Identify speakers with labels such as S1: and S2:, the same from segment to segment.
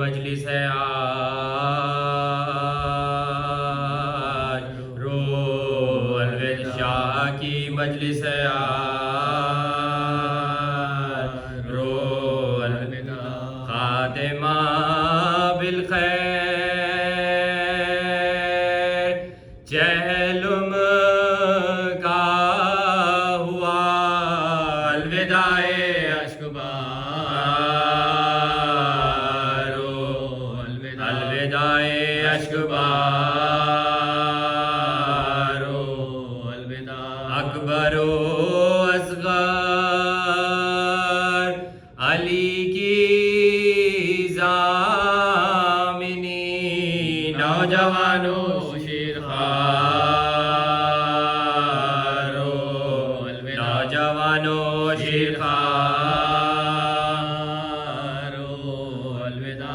S1: مجلس ہے آج، رو الوداع شاہ کی مجلس ہے آج، رو الوداع خاتمہ بالخیر، چہلم کا ہوا الوداع اشکبارو، الوداع اشکبارو، اکبر و اصغر علی کی ضامنی، نوجوانوں شیرخوارو، نوجوانوں شیرخوارو،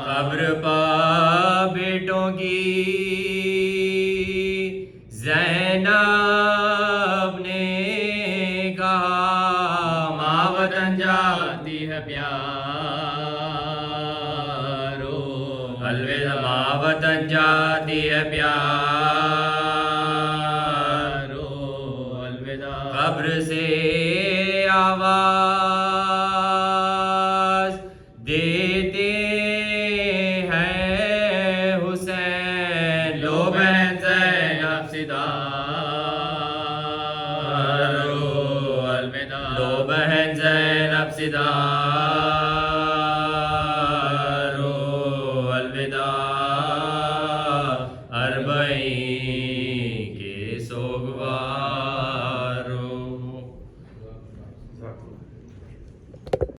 S1: قبر پا بیٹوں کی زینب نے کہا، ماں وطن جاتی ہے پیارو، الوداع ماں وطن جاتی ہے پیارو، الوداع قبر سے آواز دیتے ہیں حسین، لو بہن زینب صدارو، الوداع لو بہن زینب صدارو، الوداع اربعین کے سوگوارو۔